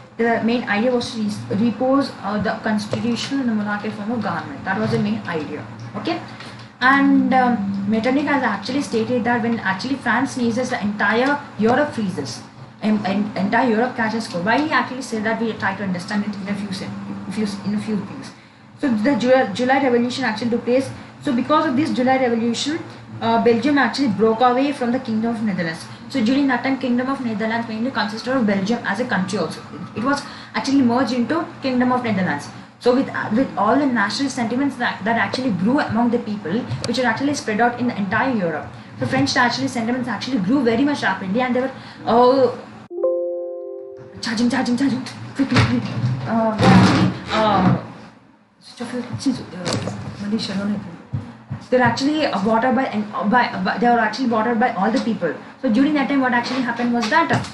repose the constitutional and the monarchical form of government. That was the main idea. Okay. And Metternich has actually stated that when actually France sneezes, the entire Europe freezes, entire Europe catches cold. Why he actually said that, we try to understand it in a few things. So the July Revolution actually took place. So because of this July Revolution, Belgium actually broke away from the Kingdom of Netherlands. So during that time, Kingdom of Netherlands mainly consisted of Belgium as a country also. It was actually merged into Kingdom of Netherlands. So with all the national sentiments that actually grew among the people, which are actually spread out in the entire Europe. So French national sentiments actually grew very much rapidly, and they were charging quickly. They're actually watered by all the people. So during that time, what actually happened was that.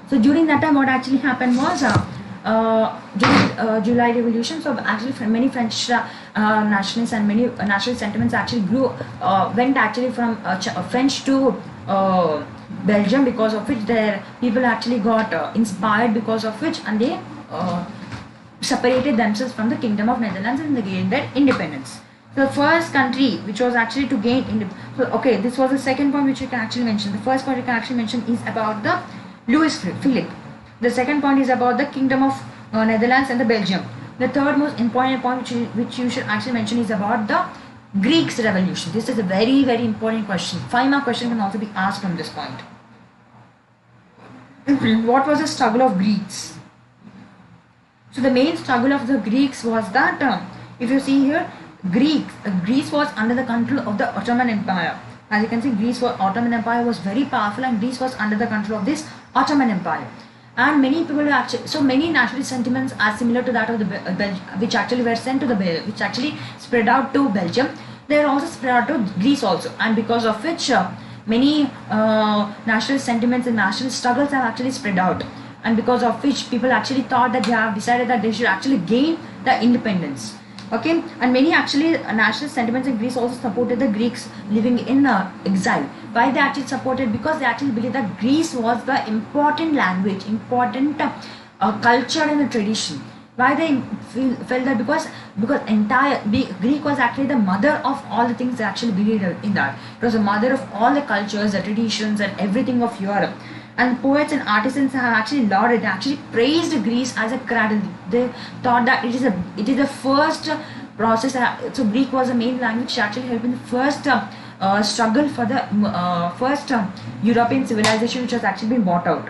So during that time, what actually happened was during July Revolution. So actually, many French nationalists and many national sentiments actually went actually from French to Belgium, because of which their people actually got inspired, because of which, and they separated themselves from the Kingdom of Netherlands and they gained their independence. The first country which was actually to gain so okay, this was the second point which you can actually mention. The first point you can actually mention is about the Louis Philippe. The second point is about the Kingdom of Netherlands and the Belgium. The third most important point which you should actually mention is about the Greeks revolution. This is a very, very important question. 5 mark question can also be asked from this point. What was the struggle of Greeks? So the main struggle of the Greeks was that if you see here, Greece was under the control of the Ottoman Empire. As you can see, Ottoman Empire was very powerful, and Greece was under the control of this Ottoman Empire. And many people actually, so many nationalist sentiments are similar to that of the which actually were sent to the which actually spread out to Belgium. They are also spread out to Greece also, and because of which many nationalist sentiments and nationalist struggles have actually spread out, and because of which people actually thought that they have decided that they should actually gain the independence. Okay, and many actually nationalist sentiments in Greece also supported the Greeks living in exile. Why they actually supported? Because they actually believed that Greece was the important language, important culture and the tradition. Why they felt that? Because entire Greek was actually the mother of all the things they actually believed in that. It was the mother of all the cultures, the traditions, and everything of Europe. And poets and artisans have actually lauded, they actually praised Greece as a cradle. They thought that it is the first process. So Greek was the main language which actually helped in the first struggle for the first European civilization, which has actually been bought out.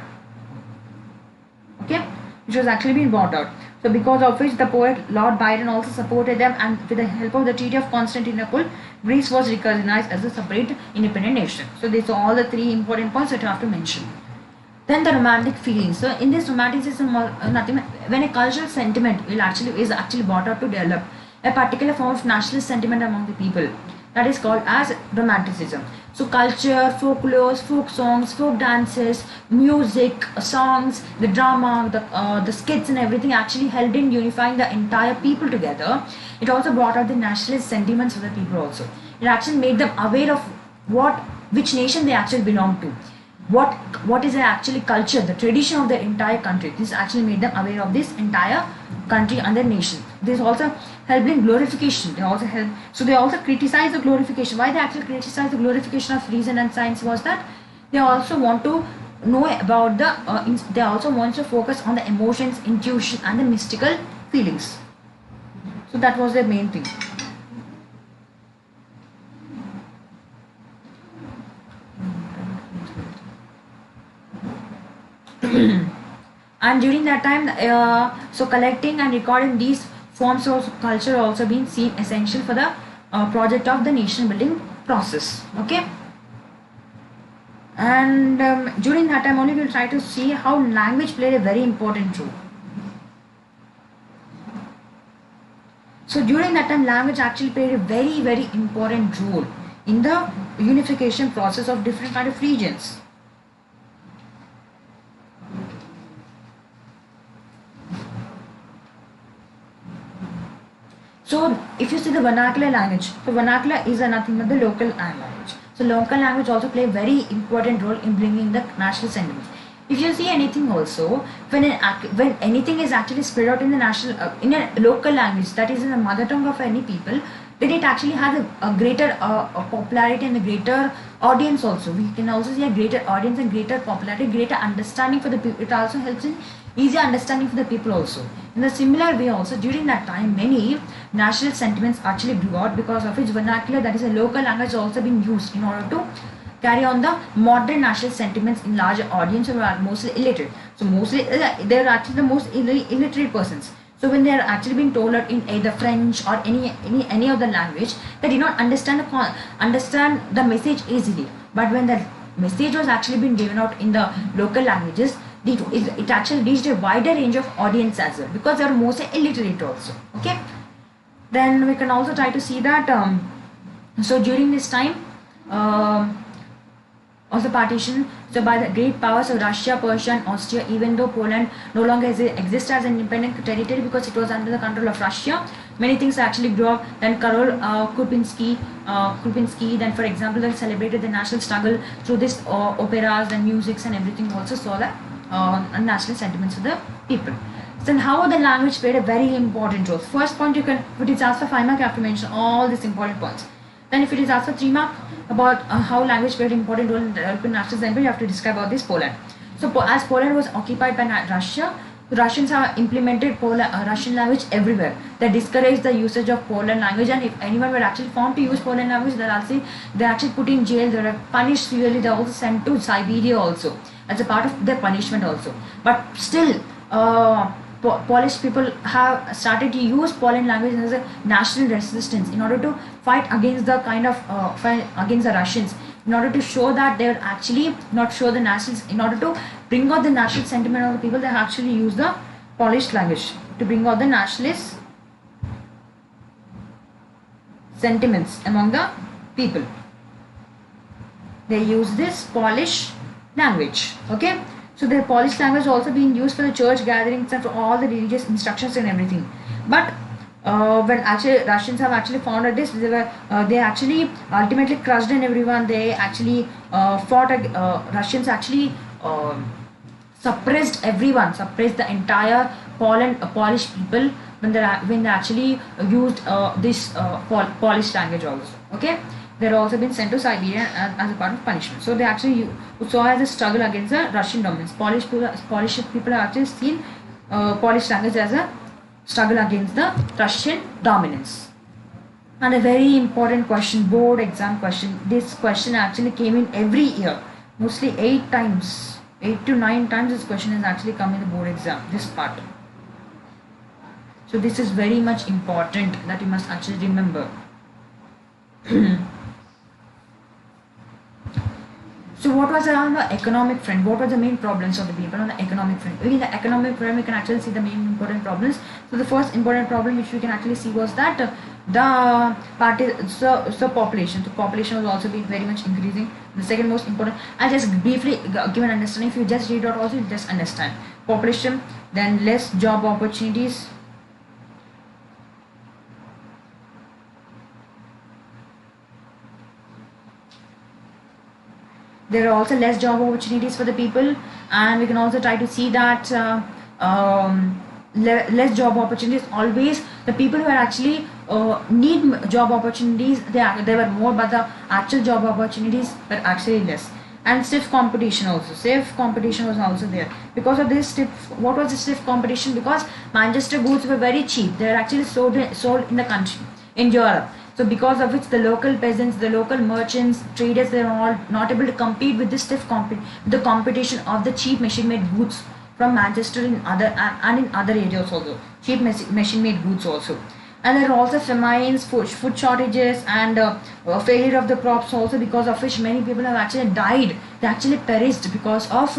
Okay, which was actually been bought out. So because of which the poet Lord Byron also supported them, and with the help of the Treaty of Constantinople, Greece was recognized as a separate independent nation. So these are all the 3 important points that you have to mention. Then the romantic feelings. So in this romanticism, when a cultural sentiment is actually brought up to develop a particular form of nationalist sentiment among the people, that is called as romanticism. So culture, folklore, folk songs, folk dances, music, songs, the drama, the skits and everything actually helped in unifying the entire people together. It also brought out the nationalist sentiments of the people also. It actually made them aware of which nation they actually belong to. What is the actually culture, the tradition of the entire country. This actually made them aware of this entire country and their nation. This also helped in glorification. They also criticized the glorification. Why they actually criticized the glorification of reason and science was that they also want to know about they also want to focus on the emotions, intuition and the mystical feelings. So that was their main thing. And during that time, so collecting and recording these forms of culture also been seen essential for the project of the nation building process. Okay, and during that time only we will try to see how language played a very important role. So during that time, language actually played a very, very important role in the unification process of different kind of regions. So if you see the vernacular language, so vernacular is nothing but the local language. So local language also play a very important role in bringing the national sentiments. If you see anything also, when anything is actually spread out in the national, in a local language, that is in the mother tongue of any people, then it actually has a greater popularity and a greater audience also. We can also see a greater audience and greater popularity, greater understanding for the people. It also helps in easy understanding for the people also. In the similar way also, during that time, many national sentiments actually grew out, because of which vernacular, that is a local language, also being used in order to carry on the modern national sentiments in larger audience who are mostly illiterate. So mostly they are actually the most illiterate persons. So when they are actually being told in either French or any other language, they did not understand the message easily. But when the message was actually being given out in the local languages, it actually reached a wider range of audience as well, because they are mostly illiterate also. Okay, then we can also try to see that so during this time of the partition, so by the great powers of Russia, Persia and Austria, even though Poland no longer exists as an independent territory because it was under the control of Russia, many things actually grew up. Then Karol Kupinski, then for example, they celebrated the national struggle through this operas and musics and everything, also saw the national sentiments of the people. Then how the language played a very important role. First point, you can, if it is asked for 5 mark, you have to mention all these important points. Then if it is asked for 3 mark about how language played an important role in the European national assembly, you have to describe about this Poland. So as Poland was occupied by Russia, the Russians have implemented Russian language everywhere. They discouraged the usage of Poland language, and if anyone were actually found to use Poland language, they're actually put in jail, they were punished severely, they're also sent to Siberia also as a part of their punishment also. But still, Polish people have started to use Poland language as a national resistance in order to fight against the fight against the Russians, in order to show that they are actually not show the nationals, in order to bring out the national sentiment of the people. They actually use the Polish language to bring out the nationalist sentiments among the people. They use this Polish language. Okay, so the Polish language also being used for the church gatherings and for all the religious instructions and everything. But when actually Russians have actually found out this, they actually ultimately crushed in everyone. They actually fought. Russians actually suppressed everyone, suppressed the entire Polish people when they actually used this Polish language also. Okay, they're also been sent to Siberia as a part of punishment. So they actually saw as a struggle against the Russian dominance. Polish people have actually seen Polish language as a struggle against the Russian dominance. And a very important question, board exam question. This question actually came in every year, mostly 8 times, 8 to 9 times this question has actually come in the board exam, this part. So this is very much important that you must actually remember. So what was on the economic front? What were the main problems of the people on the economic front? In the economic front, we can actually see the main important problems. So the first important problem which we can actually see was that the population. The population was also being very much increasing. The second most important, I'll just briefly give an understanding. If you just read out also, you just understand. Population, then less job opportunities. There are also less job opportunities for the people, and we can also try to see that less job opportunities. Always the people who are actually need job opportunities, they were more, but the actual job opportunities were actually less. And stiff competition also. Stiff competition was also there. Because of this what was the stiff competition? Because Manchester goods were very cheap. They were actually sold in the country, in Europe. So because of which the local peasants, the local merchants, traders, they were all not able to compete with the stiff competition of the cheap machine-made goods from Manchester in other areas also. Cheap machine-made goods also. And there are also famines, food shortages, and failure of the crops also, because of which many people have actually died. They actually perished because of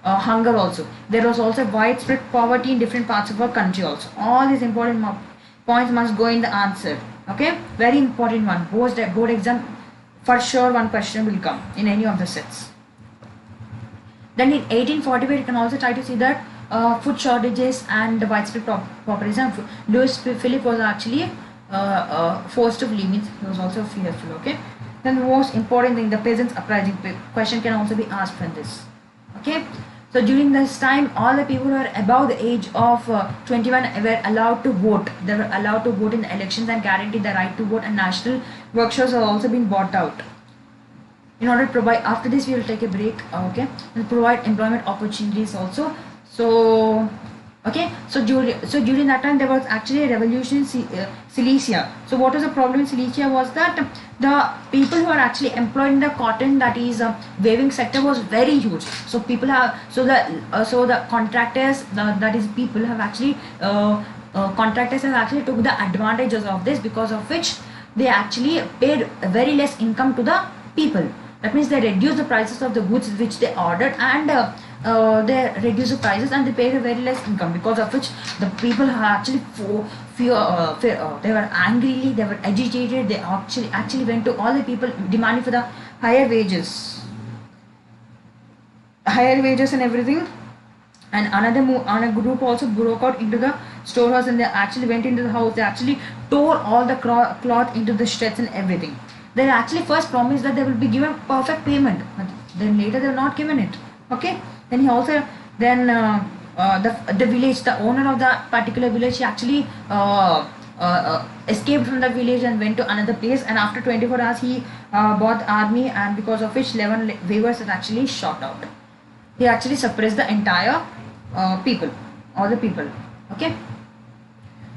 hunger also. There was also widespread poverty in different parts of our country also. All these important points must go in the answer. Okay, very important one. Board exam, for sure one question will come in any of the sets. Then in 1845, you can also try to see that food shortages and the widespread poverty. Louis Philippe was actually forced to flee, means he was also fearful. Okay. Then the most important thing, the peasants uprising question can also be asked from this. Okay. So during this time, all the people who are above the age of 21 were allowed to vote. They were allowed to vote in the elections and guaranteed the right to vote, and national workshops have also been bought out. In order to provide, after this we will take a break, okay, and provide employment opportunities also. So, okay, so during that time there was actually a revolution in Silesia. So what was the problem in Silesia was that the people who are actually employed in the cotton, that is weaving sector, was very huge. So people have, so the contractors, that is people have actually contractors have actually took the advantages of this, because of which they actually paid very less income to the people. That means they reduced the prices of the goods which they ordered, and they reduced the prices and they paid a very less income, because of which the people are actually they were angrily, they were agitated. They actually went to all the people demanding for the higher wages and everything. And another group also broke out into the storehouse, and they actually went into the house. They actually tore all the cloth into the shreds and everything. They actually first promised that they will be given perfect payment, but then later they were not given it. Okay. Then the village, the owner of the particular village, he actually escaped from the village and went to another place, and after 24 hours he bought the army, and because of which 11 waivers are actually shot out. He actually suppressed the entire people, all the people. Okay.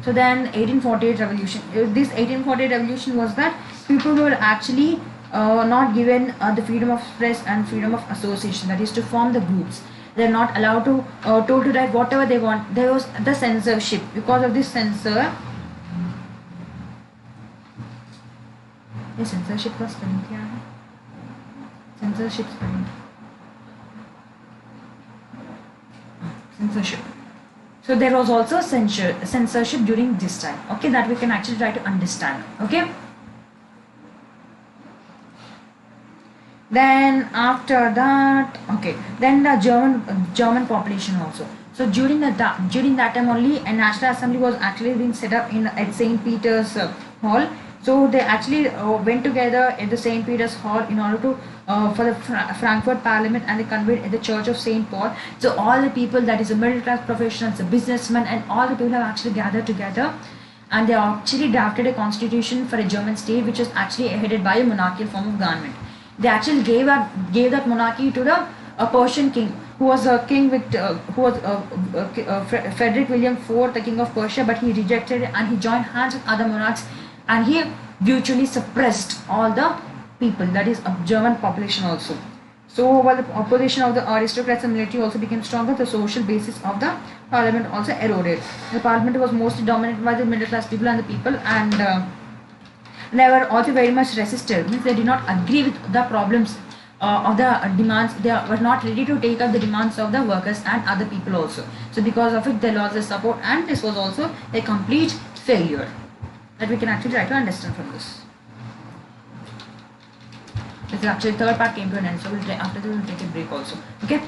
So then 1848 revolution. This 1848 revolution was that people were actually not given the freedom of press and freedom of association, that is to form the groups. They're not allowed to told to write whatever they want. There was the censorship. Because of this censorship का spelling क्या है? Censorship spelling. Censorship. So there was also censorship during this time. Okay, that we can actually try to understand. Okay. Then after that, okay, then the German population also. So during that time only, a National Assembly was actually being set up at St. Peter's Hall. So they actually went together at the St. Peter's Hall in order to for the Frankfurt Parliament, and they convened at the Church of St. Paul. So all the people, that is the middle class professionals, the businessmen, and all the people have actually gathered together, and they actually drafted a constitution for a German state, which was actually headed by a monarchical form of government. They actually gave that monarchy to the Persian king, who was a king with Frederick William IV, the king of Persia, but he rejected it and he joined hands with other monarchs, and he virtually suppressed all the people, that is a German population also. So while the opposition of the aristocrats and military also became stronger, the social basis of the parliament also eroded. The parliament was mostly dominated by the middle class people and the people, and they were also very much resistant. Means they did not agree with the problems of the demands. They were not ready to take up the demands of the workers and other people also. So because of it, they lost their support, and this was also a complete failure. That we can actually try to understand from this. This is actually third part came to an end, so after this we'll take a break also. Okay.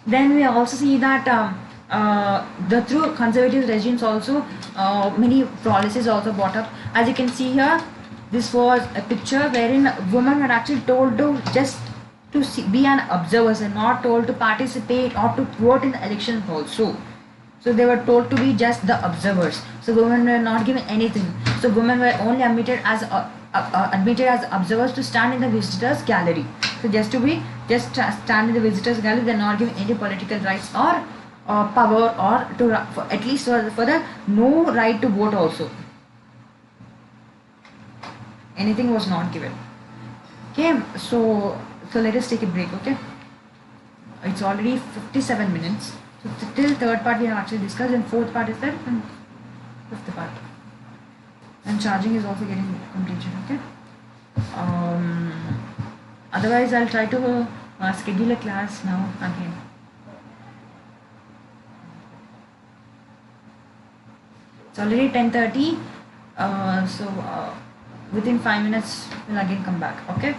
Then we also see that through conservative regimes also many policies also brought up. As you can see here, this was a picture wherein women were actually told to just to be an observers and not told to participate or to vote in the elections also. So they were told to be just the observers. So women were not given anything. So women were only admitted as observers to stand in the visitors gallery. So just stand in the visitors gallery. They're not given any political rights or power, or to at least for the no right to vote also. Anything was not given. Okay, so let us take a break. Okay, it's already 57 minutes. So till third part we have actually discussed, and fourth part is there, and fifth part. And charging is also getting completed. Okay. Otherwise, I'll try to schedule a class now again. It's already 10:30. So within 5 minutes we'll again come back. Okay.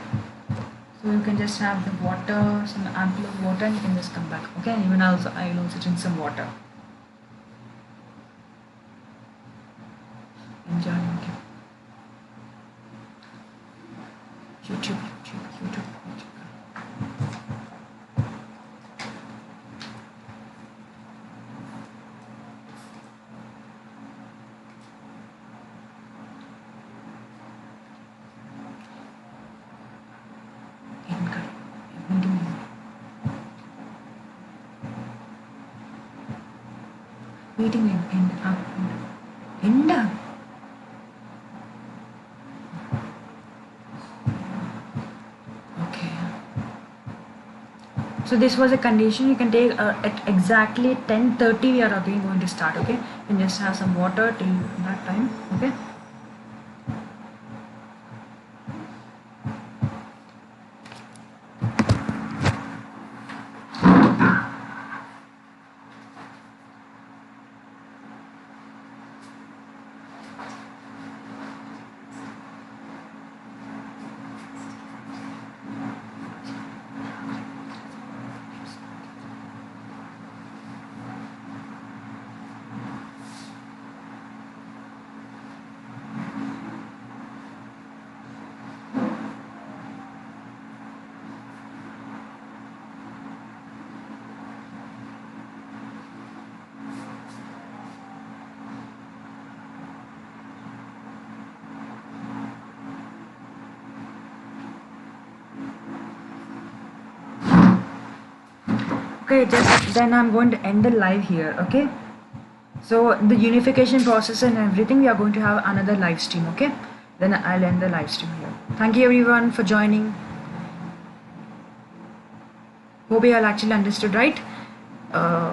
So you can just have the water, some ample of water, and you can just come back. Okay. And even I will also drink some water. Enjoy. Okay. YouTube. Meeting end. Okay. So this was a condition. You can take at exactly 10:30 we are again going to start. Okay, and just have some water till that time. Okay. Okay, just then I'm going to end the live here. Okay, so the unification process and everything, we are going to have another live stream. Okay, then I'll end the live stream here. Thank you everyone for joining. Hope you all actually understood, right?